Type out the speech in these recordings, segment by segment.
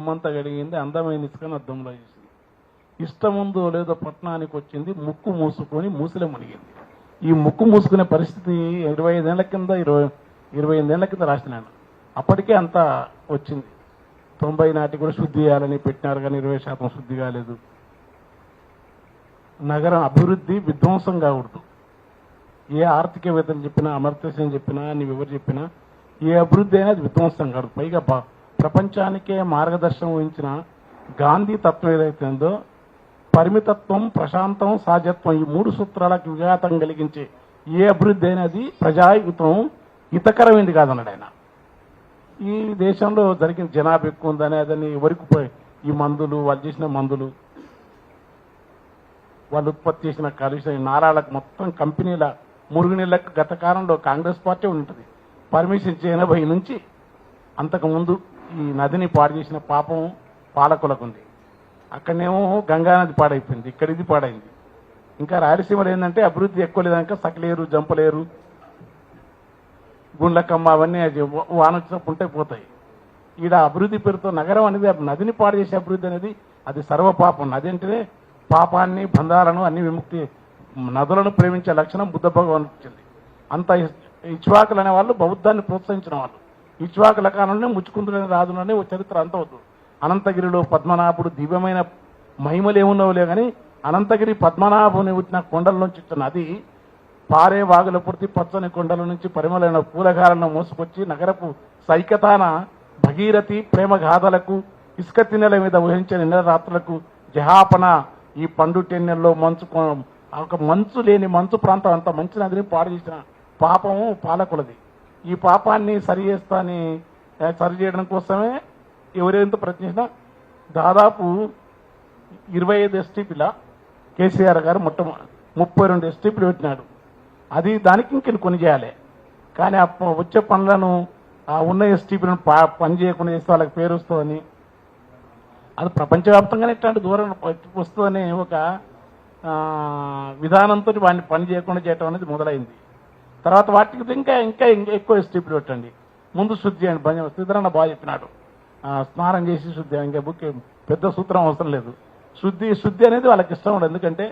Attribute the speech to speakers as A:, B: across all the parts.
A: అమ్మంతా గడిగింది, అందమైన ఇసుకని అద్దంలో చేసింది. ఇష్టం ఉందో లేదో పట్టణానికి వచ్చింది, ముక్కు మూసుకొని మూసిలో మునిగింది. ఈ ముక్కు మూసుకునే పరిస్థితి 25 ఏళ్ల కింద 28 ఏళ్ల కింద రాసినాను. అప్పటికే అంత వచ్చింది. 90 నాటికి కూడా శుద్ధి చేయాలని పెట్టినారు, కానీ 20% శుద్ధి కాలేదు. నగరం అభివృద్ధి విధ్వంసం కాకూడదు. ఏ ఆర్థికవేత్తలు చెప్పినా, అమర్త్యసేన్ చెప్పినా, నీవెవరు చెప్పినా ఏ అభివృద్ధి అయినా అది విధ్వంసం కాదు. పైగా ప్రపంచానికే మార్గదర్శనం వహించిన గాంధీ తత్వం ఏదైతే ఉందో, పరిమితత్వం, ప్రశాంతం, సహజత్వం, ఈ 3 సూత్రాలకు విఘాతం కలిగించే ఏ అభివృద్ధి అయినా అది ప్రజాహితం, హితకరమైంది కాదన్నాడు ఆయన. ఈ దేశంలో జరిగిన జనాభా ఎక్కువ ఉందని అదని ఎవరికి ఈ మందులు, వాళ్ళు చేసిన మందులు, వాళ్ళు ఉత్పత్తి చేసిన కాలుష్యం నారాలకు మొత్తం కంపెనీల మురుగునీళ్ళకు గత కాలంలో కాంగ్రెస్ పార్టీ ఉంటుంది. పర్మిషన్ 80 నుంచి అంతకుముందు ఈ నదిని పాడు చేసిన పాపం పాలకులకు ఉంది. అక్కడనేమో గంగానది పాడైపోయింది, ఇక్కడ ఇది పాడైంది. ఇంకా రాయలసీమలో ఏంటంటే అభివృద్ధి ఎక్కువ లేదనక సకలేరు, జంపలేరు, గుండ్లకమ్మ అవన్నీ వాన వచ్చినప్పుడు ఉంటే పోతాయి. ఈడ అభివృద్ధి పేరుతో నగరం అనేది, నదిని పాడు చేసే అభివృద్ధి అనేది అది సర్వపాపం. నది అంటేనే పాపాన్ని, బంధాలను అన్ని విముక్తి, నదులను ప్రేమించే లక్షణం బుద్ధ భగవాన్ ఇచ్చింది. అంత ఇక్ష్వాకులు అనే వాళ్ళు బౌద్ధాన్ని ప్రోత్సహించిన వాళ్ళు. ఇక్ష్వాకుల కాలంలోనే ముచ్చుకుందులని రాజులోనే ఓ చరిత్ర అంతవద్దు. అనంతగిరిలో పద్మనాభుడు దివ్యమైన మహిమలు ఏమున్నావులే కానీ అనంతగిరి పద్మనాభుని వచ్చిన కొండల నుంచి ఇచ్చిన నది పారే వాగుల పూర్తి పచ్చని కొండల నుంచి పరిమళైన పూలగాలను మోసుకొచ్చి నగరపు సైకతాన భగీరథి ప్రేమ గాథలకు, ఇసుక తిన్నెల మీద ఊహించే నిన్న రాత్రులకు జహాపన ఈ పండు టెన్నెల్లో ఒక మంచు లేని మంచు ప్రాంతం అంత మంచి నదిని పాడు చేసిన పాపము పాలకులది. ఈ పాపాన్ని సరి చేయడం కోసమే ఎవరెంత ప్రయత్నించినా దాదాపు 25 ఎస్టీపీల కేసీఆర్ గారు 32 ఎస్టీపీలు పెట్టినాడు. అది దానికి ఇంకెన్ని కొని చేయాలి. కానీ వచ్చే పనులను ఉన్న ఎస్టీపీలను పని చేయకుండా చేస్తే వాళ్ళకి పేరు వస్తుందని, అది ప్రపంచవ్యాప్తంగానే ఇట్లాంటి దూరం వస్తుందని ఒక విధానంతో వాడిని పని చేయకుండా చేయటం అనేది మొదలైంది. తర్వాత వాటికి ఇంకా ఇంకా ఎక్కువ ఎస్టీపీలు పెట్టండి, ముందు శుద్ధి అని శ్రీధరన్న బాగా చెప్పినాడు. స్నానం చేసి శుద్ధి, ఇంకా పెద్ద సూత్రం అవసరం లేదు. శుద్ధి అనేది వాళ్ళకి ఇష్టం ఉండదు. ఎందుకంటే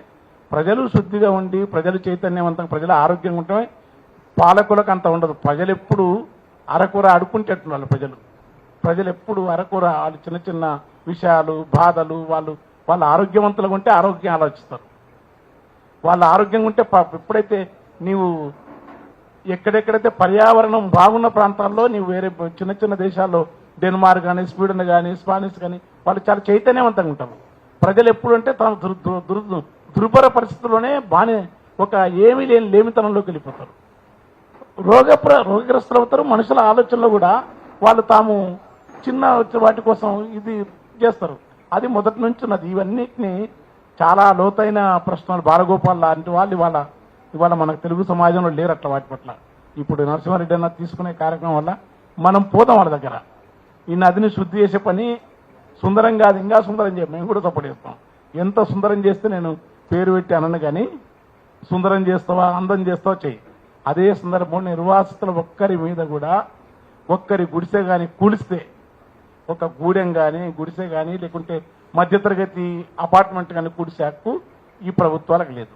A: ప్రజలు శుద్ధిగా ఉండి, ప్రజలు చైతన్యవంతంగా, ప్రజలు ఆరోగ్యంగా ఉంటే పాలకులకు అంత ఉండదు. ప్రజలు ఎప్పుడు అరకూర అడుక్కుంటేట్టున్నారు. ప్రజలు ఎప్పుడు అరకూర, వాళ్ళు చిన్న చిన్న విషయాలు, బాధలు, వాళ్ళు ఆరోగ్యవంతులుగా ఉంటే ఆరోగ్యం ఆలోచిస్తారు. వాళ్ళు ఆరోగ్యంగా ఉంటే ఎప్పుడైతే నీవు ఎక్కడెక్కడైతే పర్యావరణం బాగున్న ప్రాంతాల్లో నీవు వేరే చిన్న చిన్న దేశాల్లో డెన్మార్క్ కానీ, స్వీడన్ కానీ, స్పానిష్ కానీ వాళ్ళు చాలా చైతన్యవంతంగా ఉంటారు. ప్రజలు ఎప్పుడు అంటే తాను దుర్భర పరిస్థితుల్లోనే ఒక ఏమీ లేని లేమితనంలోకి వెళ్ళిపోతారు, రోగగ్రస్తులు అవుతారు. మనుషుల ఆలోచనలో కూడా వాళ్ళు తాము చిన్న వాటి కోసం ఇది చేస్తారు. అది మొదటి నుంచి ఉన్నది. ఇవన్నిటిని చాలా లోతైన ప్రశ్నలు బాలగోపాల్ లాంటి వాళ్ళు ఇవాళ మనకు తెలుగు సమాజంలో లేరు అట్లా వాటి పట్ల. ఇప్పుడు నరసింహారెడ్డి అన్న తీసుకునే కార్యక్రమం వల్ల మనం పోదాం వాళ్ళ దగ్గర. ఈ నదిని శుద్ధి చేసే పని సుందరం కాదు, ఇంకా సుందరం చేయ మేము కూడా సపోర్ట్ చేస్తాం. ఎంత సుందరం చేస్తే నేను పేరు పెట్టి అనను, కానీ సుందరం చేస్తావా, అందం చేస్తావా చెయ్యి. అదే సందర్భంలో నిర్వాసితుల ఒక్కరి మీద కూడా ఒక్కరి గుడిసె కానీ కూలిస్తే, ఒక గూడెం కానీ గుడిసె కానీ లేకుంటే మధ్యతరగతి అపార్ట్మెంట్ కానీ కూడిసే హక్కు ఈ ప్రభుత్వాలకు లేదు.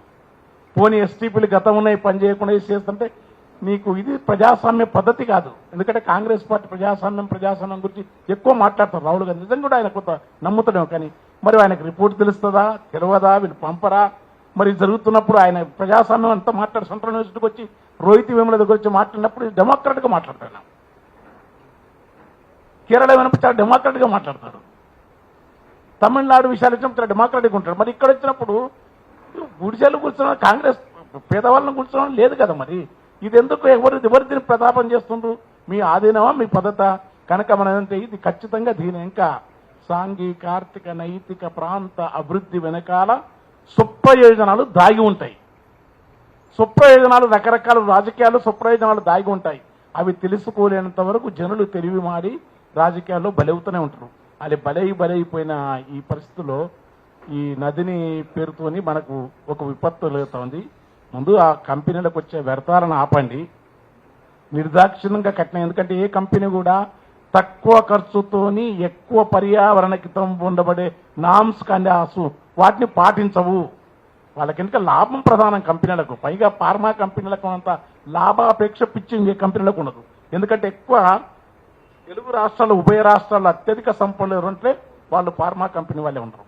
A: పోనీ ఎస్టీపీలు గతం ఉన్నాయి పని చేయకుండా చేస్తుంటే నీకు ఇది ప్రజాస్వామ్య పద్ధతి కాదు. ఎందుకంటే కాంగ్రెస్ పార్టీ ప్రజాస్వామ్యం గురించి ఎక్కువ మాట్లాడతారు. రాహుల్ గాంధీ నిజంగా కూడా ఆయన కొంత నమ్ముతున్నాం, కానీ మరి ఆయనకు రిపోర్ట్ తెలుస్తుందా, తెలియదా, వీళ్ళు పంపరా? మరి జరుగుతున్నప్పుడు ఆయన ప్రజాస్వామ్యం అంతా మాట్లాడు, సెంట్రల్ యూనివర్సిటీకి వచ్చి రోహిత్ వేముల దగ్గర వచ్చి మాట్లాడినప్పుడు డెమోక్రాట్గా మాట్లాడతాడు. కేరళ వెనక చాలా డెమోక్రాట్గా మాట్లాడతాడు. తమిళనాడు విషయాలు వచ్చినప్పుడు చాలా డెమోక్రాటిక్గా ఉంటాడు. మరి ఇక్కడ వచ్చినప్పుడు గుడిసెలు కూర్చోవడం, కాంగ్రెస్ పేదవాళ్ళని కూర్చోవడం లేదు కదా. మరి ఇది ఎందుకు ఎవరు దీన్ని ప్రతాపం చేస్తుండ్రు? మీ ఆధీనమా, మీ పద్ధత కనుక మనదంటే ఇది ఖచ్చితంగా దీని ఇంకా సాంఘిక, ఆర్థిక, నైతిక, ప్రాంత అభివృద్ధి వెనకాల సుప్రయోజనాలు దాగి ఉంటాయి. సుప్రయోజనాలు, రకరకాల రాజకీయాలు సుప్రయోజనాలు దాగి ఉంటాయి. అవి తెలుసుకోలేనంత వరకు జనులు తెలివి మారి రాజకీయాల్లో బలవుతూనే ఉంటారు. అది బలైపోయిన ఈ పరిస్థితుల్లో ఈ నదిని పేరుతోని మనకు ఒక విపత్తు కలుగుతోంది. ముందు ఆ కంపెనీలకు వచ్చే వ్యర్థాలను ఆపండి, నిర్దాక్షిణ్యంగా కట్టిన. ఎందుకంటే ఏ కంపెనీ కూడా తక్కువ ఖర్చుతోని ఎక్కువ పర్యావరణకితం ఉండబడే నామ్స్ కండాసు వాటిని పాటించవు. వాళ్ళకి ఇంకా లాభం ప్రధానం కంపెనీలకు, పైగా ఫార్మా కంపెనీలకు అంత లాభాపేక్ష పిచ్చింగ్ ఏ కంపెనీలకు ఉండదు. ఎందుకంటే ఎక్కువ తెలుగు రాష్ట్రాలు, ఉభయ రాష్ట్రాల్లో అత్యధిక సంపన్నులు ఎవరంటే వాళ్ళు ఫార్మా కంపెనీ వాళ్ళే ఉంటారు.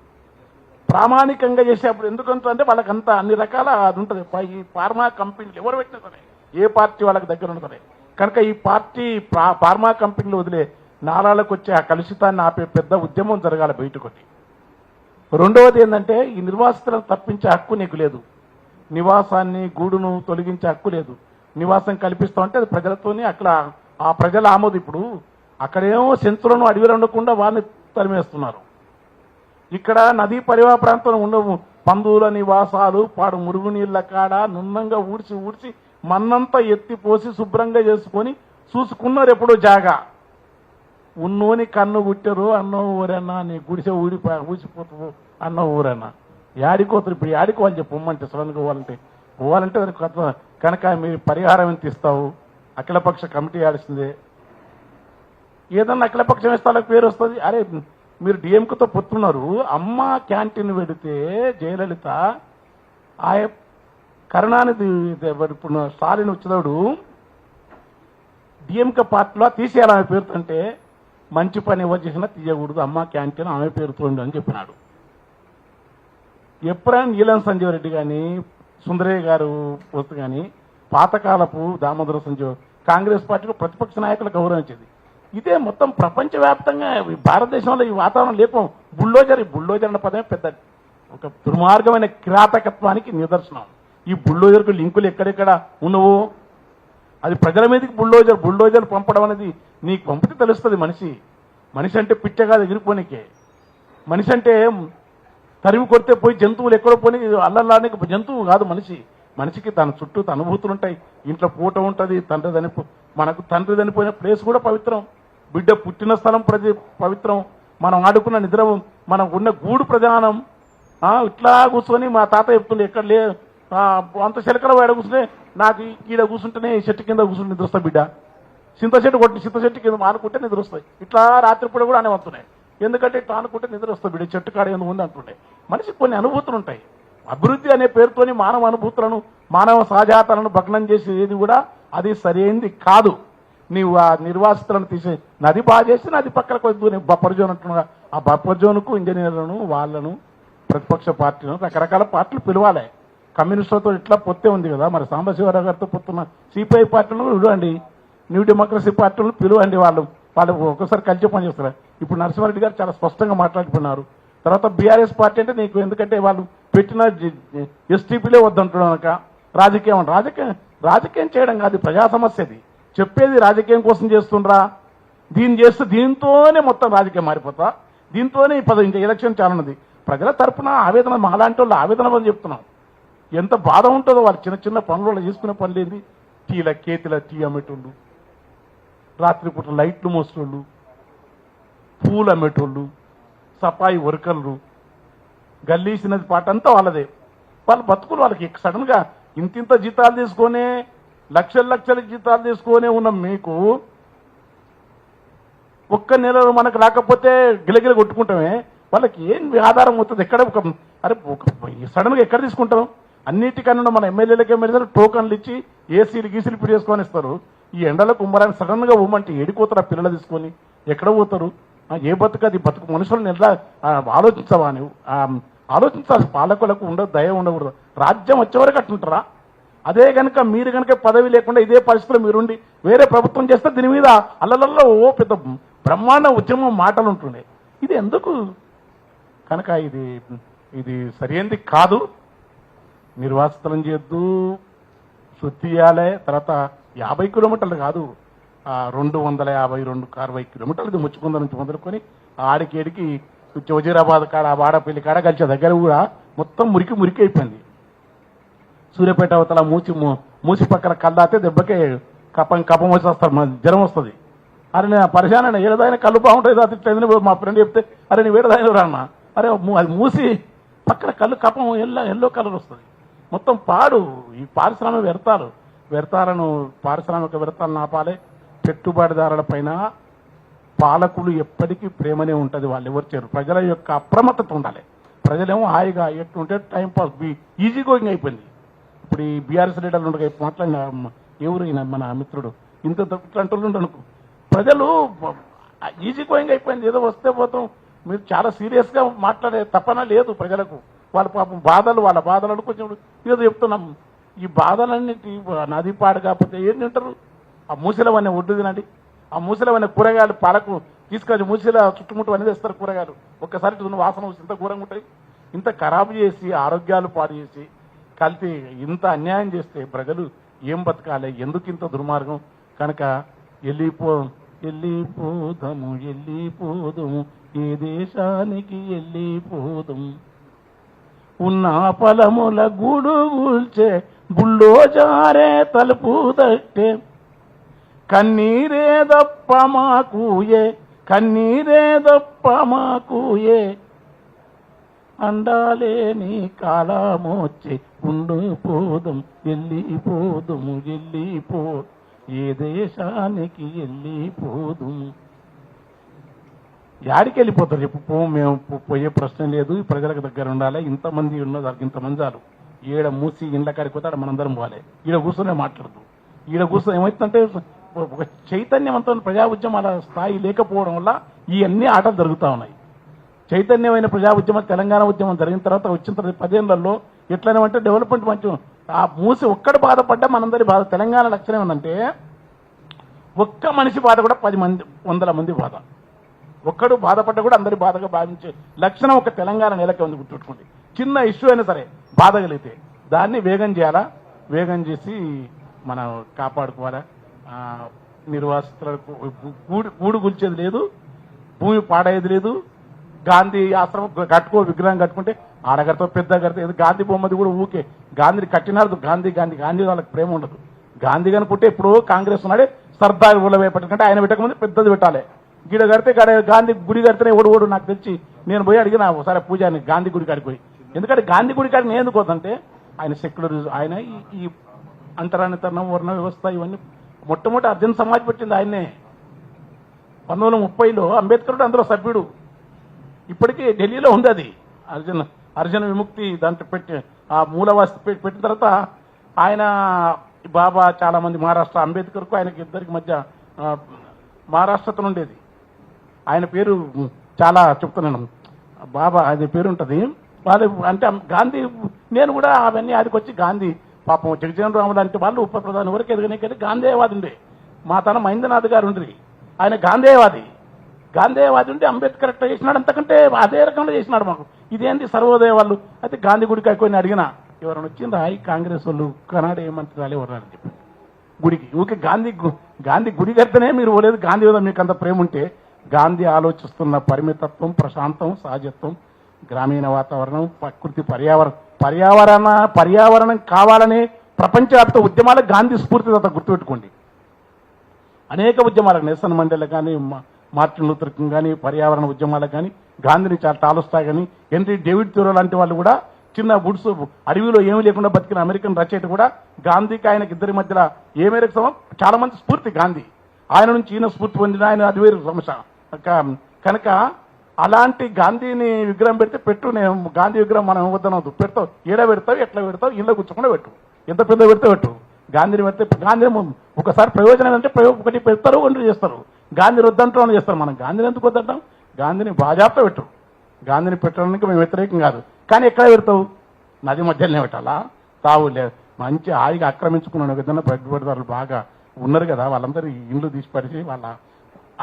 A: ప్రామాణికంగా చేసేప్పుడు ఎందుకంటే వాళ్ళకంతా అన్ని రకాల అది ఉంటుంది. ఈ ఫార్మా కంపెనీలు ఎవరు పెట్టినా సరే, ఏ పార్టీ వాళ్ళకి దగ్గర ఉంటుంది. కనుక ఈ పార్టీ ఫార్మా కంపెనీలు వదిలే నాళాలకు వచ్చే ఆ కలుషితాన్ని ఆపే పెద్ద ఉద్యమం జరగాలి బయటకొచ్చి. రెండవది ఏంటంటే ఈ నిర్వాసితులను తప్పించే హక్కు నీకు లేదు. నివాసాన్ని, గూడును తొలగించే హక్కు లేదు. నివాసం కల్పిస్తామంటే అది ప్రజలతోనే అక్కడ ఆ ప్రజల ఆమోదు. ఇప్పుడు అక్కడేమో సెంచులను అడవిలో ఉండకుండా వాళ్ళని తరిమేస్తున్నారు. ఇక్కడ నదీ పరివాహ ప్రాంతంలో ఉన్న పందుల నివాసాలు, పాడు మురుగునీళ్ళ కాడ నున్నంగా ఊడ్చి మన్నంతా ఎత్తిపోసి శుభ్రంగా చేసుకొని చూసుకున్నారు ఎప్పుడో జాగా. ఉన్నోని కన్ను గుట్టారు అన్నో ఊరన్నా, నీ గుడిసె ఊసిపోతావు అన్న ఊరన్నా. యాడికోతారు ఇప్పుడు, యాడికి వాళ్ళు చెప్పమంటే సడన్గా పోవాలంటే దానికి కొత్త. కనుక మీరు పరిహారం ఎంత ఇస్తావు? అఖిలపక్ష కమిటీ ఆడిసిందే. ఏదన్నా అఖిలపక్షం వేస్తే వాళ్ళకి పేరు వస్తుంది. అరే మీరు డిఎంకేతో పొత్తున్నారు. అమ్మ క్యాంటీన్ పెడితే జయలలిత కరుణానిధి ఇప్పుడు స్టాలిన్ వచ్చేవాడు డిఎంకే పార్టీలో తీసేయాలి ఆమె పేరుతుంటే, మంచి పని ఎవరు చేసినా తీయకూడదు, అమ్మ క్యాంటీన్ ఆమె పేరుతో అని చెప్పినాడు. ఎప్పుడైనా నీలం సంజీవ్ రెడ్డి కానీ, సుందరయ్య గారు పోస్తు కానీ, పాతకాలపు దామోదర సంజీవ్ కాంగ్రెస్ పార్టీలో ప్రతిపక్ష నాయకులు గౌరవించేది. ఇదే మొత్తం ప్రపంచవ్యాప్తంగా భారతదేశంలో ఈ వాతావరణం లేపం. బుల్డోజర్ అన్న పదమే పెద్ద ఒక దుర్మార్గమైన కిరాతకత్వానికి నిదర్శనం. ఈ బుల్డోజర్కు లింకులు ఎక్కడెక్కడ ఉన్నవో అది ప్రజల మీదకి బుల్డోజర్ పంపడం అనేది నీకు పంపితే తెలుస్తుంది. మనిషి అంటే పిచ్చ కాదు ఎగిరిపోనికే. మనిషి అంటే తరిమి కొడితే పోయి జంతువులు ఎక్కడో పోని అల్లల్లానికి జంతువు కాదు మనిషి. మనిషికి తన చుట్టూ అనుభూతులు ఉంటాయి. ఇంట్లో పూట ఉంటుంది, మనకు తండ్రి చనిపోయిన ప్లేస్ కూడా పవిత్రం, బిడ్డ పుట్టిన స్థలం పవిత్రం, మనం ఆడుకున్న నిద్ర, మనం ఉన్న గూడు ప్రధానం. ఇట్లా కూర్చొని మా తాత చెప్తుండే, ఎక్కడ లే అంత శిలకల వాడ కూర్చుంటే నాకు ఈడ కూర్చుంటేనే చెట్టు కింద కూర్చుంటే నిద్ర వస్తాయి బిడ్డ, చింత చెట్టు కింద ఆనుకుంటే నిద్ర వస్తాయి. ఇట్లా రాత్రిపూట కూడా అనే వస్తున్నాయి. ఎందుకంటే ఇట్లా ఆనుకుంటే నిద్ర వస్తాయి బిడ్డ, చెట్టు కాడ ఎందుకు ఉంది అంటుండే. మనిషికి కొన్ని అనుభూతులు ఉంటాయి. అభివృద్ధి అనే పేరుతోని మానవ అనుభూతులను, మానవ సహజాతాలను భగ్నం చేసేది కూడా అది సరైనది కాదు. నీవు ఆ నిర్వాసితులను తీసే నది బాగా చేసి నది పక్కన కొద్ది బఫర్ జోన్ అంటున్నా. ఆ బఫర్ జోన్కు ఇంజనీర్లను, వాళ్ళను, ప్రతిపక్ష పార్టీలను, రకరకాల పార్టీలు పిలవాలి. కమ్యూనిస్టులతో ఇట్లా పొత్తే ఉంది కదా, మరి సాంబశివరావు గారితో పొత్తున్న సిపిఐ పార్టీలను పిలవండి, న్యూ డెమోక్రసీ పార్టీలను పిలవండి. వాళ్ళు ఒకసారి కలిసి పనిచేస్తారు. ఇప్పుడు నరసింహారెడ్డి గారు చాలా స్పష్టంగా మాట్లాడుతున్నారు. తర్వాత బీఆర్ఎస్ పార్టీ అంటే నీకు ఎందుకంటే వాళ్ళు పెట్టిన ఎస్టీపీలే వద్దంటున్నాక రాజకీయం చేయడం కాదు, ప్రజా సమస్యది చెప్పేది. రాజకీయం కోసం చేస్తుండ్రా, దీంతోనే మొత్తం రాజకీయం మారిపోతా, దీంతోనే ఇంకా ఎలక్షన్ చాలన్నది. ప్రజల తరఫున ఆవేదన, మాలాంటి వాళ్ళు ఆవేదన అని చెప్తున్నాం. ఎంత బాధ ఉంటుందో వాళ్ళు చిన్న చిన్న పనులు చేసుకునే పనులు ఏంది, కేతిల టీ అమ్మేటోళ్ళు, రాత్రిపూట లైట్లు మోసేటోళ్ళు, పూలు అమ్మేటోళ్ళు, సఫాయి వర్కర్లు, గల్లీసినది పాట అంతా వాళ్ళదే. వాళ్ళ బతుకులు వాళ్ళకి సడన్ గా ఇంతింత జీతాలు తీసుకొని, లక్షల జీతాలు తీసుకొని ఉన్న మీకు ఒక్క నెల మనకు రాకపోతే గిలగిల కొట్టుకుంటామే. వాళ్ళకి ఏం ఆధారం అవుతుంది? ఎక్కడ సడన్ గా ఎక్కడ తీసుకుంటాం? అన్నిటికన్నా మన ఎమ్మెల్యేలు టోకన్లు ఇచ్చి ఏసీలు గీసీలు పిడి చేసుకొని ఇస్తారు. ఈ ఎండలకు ఉమ్మరాన్ని సడన్ గా ఉమ్మంటే ఏడిపోతారు ఆ పిల్లలు తీసుకొని, ఎక్కడ పోతారు? ఏ బతుకది బతుకు మనుషులను ఎలా ఆలోచించవా? నువ్వు ఆలోచించాల్సి పాలకులకు ఉండదు, దయ ఉండకూడదు. రాజ్యం వచ్చేవరకు అట్లుంటారా? అదే కనుక మీరు కనుక పదవి లేకుండా ఇదే పరిస్థితిలో మీరుండి వేరే ప్రభుత్వం చేస్తే దీని మీద అల్లలల్లో పెద్ద బ్రహ్మాండ ఉద్యమం మాటలు ఉంటుండే. ఇది ఎందుకు? కనుక ఇది సరైనది కాదు. నిర్వాసితులను చేయొద్దు, శుద్ధి చేయాలి. తర్వాత 50 కిలోమీటర్లు కాదు, 250-260 కిలోమీటర్లు ఇది ముచ్చుకుంద నుంచి మొదలుకొని ఆడికేడికి వజీరాబాద్ కాడ, వాడపల్లి కాడ కలిసే దగ్గర కూడా మొత్తం మురికి అయిపోయింది. సూర్యాపేట అవతల మూసి పక్కన కళ్ళాతే దెబ్బకే కపం వచ్చి వస్తారు, జ్వరం వస్తుంది. అరే నేను పరిశాన ఏడాదైనా కళ్ళు బాగుంటుంది అట్లేదు. మా ఫ్రెండ్ చెప్తే అరే నీ వేడదైన రాన్న, అరే అది మూసి పక్కన కళ్ళు కపం ఎల్లో కలర్ వస్తుంది. మొత్తం పాడు. ఈ పారిశ్రామిక వ్యర్థాలను ఆపాలి. పెట్టుబడిదారుల పైన పాలకులు ఎప్పటికీ ప్రేమనే ఉంటుంది, వాళ్ళు ఎవరు చేయరు. ప్రజల యొక్క అప్రమత్తత ఉండాలి. ప్రజలేమో హాయిగా ఎట్టుంటే టైం పాస్ ఈజీ గోయింగ్ అయిపోయింది. ఇప్పుడు ఈ బీఆర్ఎస్ లీడర్లు ఉండగా మాట్లాడిన ఎవరు మన మిత్రుడు ఇంత ఇట్లాంటి అనుకో, ప్రజలు ఈజీ గోయింగ్ అయిపోయింది. ఏదో వస్తే పోతాం, మీరు చాలా సీరియస్గా మాట్లాడే తపన లేదు ప్రజలకు. వాళ్ళ పాపం బాధలు, వాళ్ళ బాధలను కొంచెం ఏదో చెప్తున్నాం. ఈ బాధలన్నిటి నది పాడు కాకపోతే ఏం తింటారు? ఆ మూసిలవన్నీ ఒడ్డు తినండి. ఆ మూసిలవన్నీ కూరగాయలు పాలకు తీసుకొని మూసిల చుట్టుముట్టు అనేది తెస్తారు కూరగాయలు. ఒక్కసారి చూసిన వాసన ఇంత ఘోరంగా ఉంటాయి. ఇంత ఖరాబు చేసి ఆరోగ్యాలు పాడు చేసి కలిపి ఇంత అన్యాయం చేస్తే ప్రజలు ఏం బతకాలి? ఎందుకు ఇంత దుర్మార్గం? కనుక వెళ్ళిపోదము ఏ దేశానికి వెళ్ళిపోదము, ఉన్న ఫలముల గూడు కూల్చే గుళ్ళో జారే తలుపు తట్టే, కన్నీరే దప్ప మాకుయే అండాలేని కాలమోచ్చే ఉండిపోదం వెళ్ళిపో ఏ దేశానికి వెళ్ళిపోదుము. యాడికి వెళ్ళిపోతారు చెప్పు? మేము పోయే ప్రశ్న లేదు. ప్రజలకు దగ్గర ఉండాలి. ఇంతమంది ఉన్నదానికి ఇంతమంది చాలు. ఈడ మూసి ఇండ్ల కాడికి పోతాడు, మనందరం పోవాలి. ఈడ కూర్చొనే మాట్లాడదు. ఈడ కూర్చొని ఏమవుతుందంటే ఒక చైతన్యవంతమైన ప్రజా ఉద్యమాల స్థాయి లేకపోవడం వల్ల ఇవన్నీ ఆటలు జరుగుతూ ఉన్నాయి. చైతన్యమైన ప్రజా ఉద్యమం, తెలంగాణ ఉద్యమం జరిగిన తర్వాత వచ్చిన తర్వాత 10 ఏళ్లలో ఎట్లనేమంటే డెవలప్మెంట్ మంచి ఆ మూసి ఒక్కడు బాధపడ్డా మనందరి బాధ. తెలంగాణ లక్షణం ఏంటంటే ఒక్క మనిషి బాధ కూడా 100 మంది బాధ. ఒక్కడు బాధపడ్డా కూడా అందరి బాధగా భావించే లక్షణం ఒక తెలంగాణ నెలకే ఉంది. గుర్తుపెట్టుకోండి. చిన్న ఇష్యూ అయినా సరే బాధగలిగితే దాన్ని వేగం చేయాలా. వేగం చేసి మనం కాపాడుకోవాలా. నిర్వాసితులకు గూడు గుల్చేది లేదు, భూమి పాడేది లేదు. గాంధీ ఆశ్రమం విగ్రహం కట్టుకుంటే ఆడగడతావు, పెద్ద కడతావు. గాంధీ బొమ్మది కూడా ఊకే గాంధీని కట్టినారు. గాంధీ వాళ్ళకి ప్రేమ ఉండదు. గాంధీ కనుకుంటే ఇప్పుడు కాంగ్రెస్ ఉన్నాడే సర్దార్ వల్లభాయ్ పటేల్ కంటే ఆయన పెట్టకముందు పెద్దది పెట్టాలి. గిడ కడితే గాంధీ గుడి కడితేనే ఓడు నాకు తెలిసి నేను పోయి అడిగిన ఒకసారి పూజాని గాంధీ గుడి కాడికి పోయి. ఎందుకంటే గాంధీ గుడి కాడికి నేను ఎందుకు పోతుంటే ఆయన సెక్యులర్, ఆయన ఈ అంతరానితనం, వర్ణ వ్యవస్థ ఇవన్నీ మొట్టమొదటి అర్జున్ సమాజ్ పెట్టింది ఆయన్నే. 1930లో అంబేద్కర్ అందులో సభ్యుడు. ఇప్పటికీ ఢిల్లీలో ఉంది అది అర్జున విముక్తి దాంట్లో పెట్టి ఆ మూలవాసి పెట్టిన తర్వాత ఆయన బాబా చాలా మంది మహారాష్ట్ర అంబేద్కర్కు ఆయనకి ఇద్దరికి మధ్య మహారాష్ట్రతో ఉండేది. ఆయన పేరు చాలా చెప్తున్నాను, బాబా అది పేరు ఉంటుంది. వాళ్ళు అంటే గాంధీ నేను కూడా అవన్నీ ఆదికి వచ్చి గాంధీ పాపం జగజీవన్ రాము లాంటి వాళ్ళు ఉప ప్రధాని వరకు ఎదగనేకెళ్ళి గాంధేయవాది ఉండే. మా తన మహేంద్రనాథ్ గారు ఉండ్రి, ఆయన గాంధేయవాది ఉండి అంబేద్కర్ ఎట్లా చేసినాడు అంతకంటే అదే రకంగా చేసినాడు. మాకు ఇదేంటి సర్వోదయ వాళ్ళు అయితే గాంధీ గుడికి అయిపోయి అడిగినా ఎవరైనా వచ్చిందా ఈ కాంగ్రెస్ వాళ్ళు కనాడ ఏమంటారు రాలే ఎవరని చెప్పి గుడికి ఊకే గాంధీ గుడి కడితేనే మీరు పోలేదు. గాంధీ మీద మీకు అంత ప్రేమ ఉంటే గాంధీ ఆలోచిస్తున్న పరిమితత్వం, ప్రశాంతం, సహజత్వం, గ్రామీణ వాతావరణం, ప్రకృతి, పర్యావరణం కావాలనే ప్రపంచవ్యాప్త ఉద్యమాలకు గాంధీ స్ఫూర్తిదాత. గుర్తుపెట్టుకోండి. అనేక ఉద్యమాలకు నెల్సన్ మండేలా కానీ, మార్టిన్ లూథర్ కింగ్ కానీ, పర్యావరణ ఉద్యమాలకు కానీ గాంధీని చాలా టాలుస్తాయి. కానీ హెన్రీ డేవిడ్ థోరో లాంటి వాళ్ళు కూడా చిన్న బుడ్స్ అడవిలో ఏమీ లేకుండా బతికిన అమెరికన్ రచయిత కూడా గాంధీకి ఆయనకి ఇద్దరి మధ్యలో ఏ మేరకు చాలా మంది స్ఫూర్తి గాంధీ. ఆయన నుంచి ఈయన స్ఫూర్తి పొందిన ఆయన అది వేరు సమస్య. కనుక అలాంటి గాంధీని విగ్రహం పెడితే పెట్టు, నేను గాంధీ విగ్రహం మనం వద్దనవద్దు, పెడతావు ఏడ పెడతావు, ఎట్లా పెడతావు, ఇళ్ళ కూర్చోకుండా పెట్టు, ఎంత పెద్ద పెడితే పెట్టు. గాంధీని పెడితే గాంధీ ఒకసారి ప్రయోజనం ఏంటంటే ఒకటి పెడతారు, ఒకటి చేస్తారు. గాంధీని వద్దంటాం చేస్తారు. మనం గాంధీని ఎందుకు వద్దంటాం? గాంధీని బాజాప్తా పెట్టు. గాంధీని పెట్టడానికి మేము వ్యతిరేకం కాదు. కానీ ఎక్కడ పెడతావు? నది మధ్యలోనే పెట్టాలా? తావు లేదు. మంచి హాయిగా ఆక్రమించుకున్న విధంగా పెట్టుబడిదారులు బాగా ఉన్నారు కదా, వాళ్ళందరూ ఇండ్లు తీసిపడిచి వాళ్ళ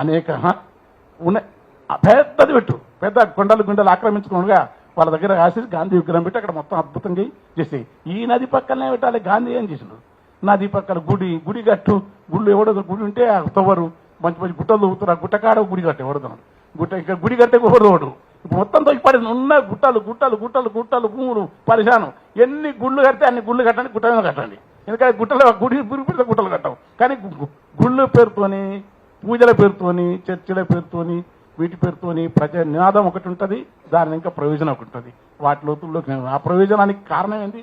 A: అనేక ఉన్నాయి. పెద్దది పెట్టు, పెద్ద గుండెలు ఆక్రమించుకున్నగా వాళ్ళ దగ్గర రాసి గాంధీ విగ్రహం పెట్టి అక్కడ మొత్తం అద్భుతంగా చేసి ఈ నది పక్కనే పెట్టాలి. గాంధీ ఏం చేసిండు? నది పక్కన గుడి కట్టు. గుళ్ళు ఎవడో గుడి ఉంటే తవ్వరు, మంచి మంచి గుట్టలు తవ్వుతారు. ఆ గుట్టకాడ గుడి కట్టే ఎవడతాడు ఇక్కడ గుడి కట్టే ఎవడోడు. ఇప్పుడు మొత్తం తొక్కిపడి ఉన్న గుట్టలు భూములు పరిశానం. ఎన్ని గుళ్ళు కడితే అన్ని గుళ్ళు కట్టండి, గుట్ట మీద కట్టండి. ఎందుకంటే గుడి పెడితే గుట్టలు కట్టవు. కానీ గుళ్ళు పేరుతోని, పూజల పేరుతోని, చర్చిల పేరుతోని, వీటి పేరుతోని ప్రజా నినాదం ఒకటి ఉంటుంది, దాని ఇంకా ప్రయోజనం ఒకటి ఉంటుంది. వాటి లోతుల్లోకి ఆ ప్రయోజనానికి కారణం ఏంది?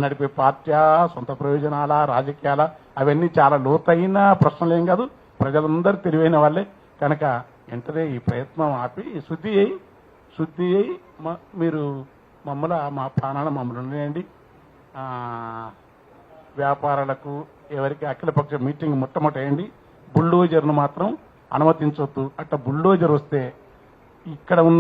A: నడిపే పార్టీయా, సొంత ప్రయోజనాల, రాజకీయాల, అవన్నీ చాలా లోతైన ప్రశ్నలు ఏం కాదు. ప్రజలందరూ తెలివైన వాళ్ళే. కనుక వెంటనే ఈ ప్రయత్నం ఆపి శుద్ధి అయి మీరు మమ్మల్ని మా ప్రాణాలను మమ్మల్ని ఉండేయండి. వ్యాపారాలకు ఎవరికి అఖిలపక్ష మీటింగ్ మొట్టమొదటి వేయండి. బుల్డోజర్ను మాత్రం అనుమతించవద్దు. అట్లా బుల్డోజర్ వస్తే ఇక్కడ ఉన్న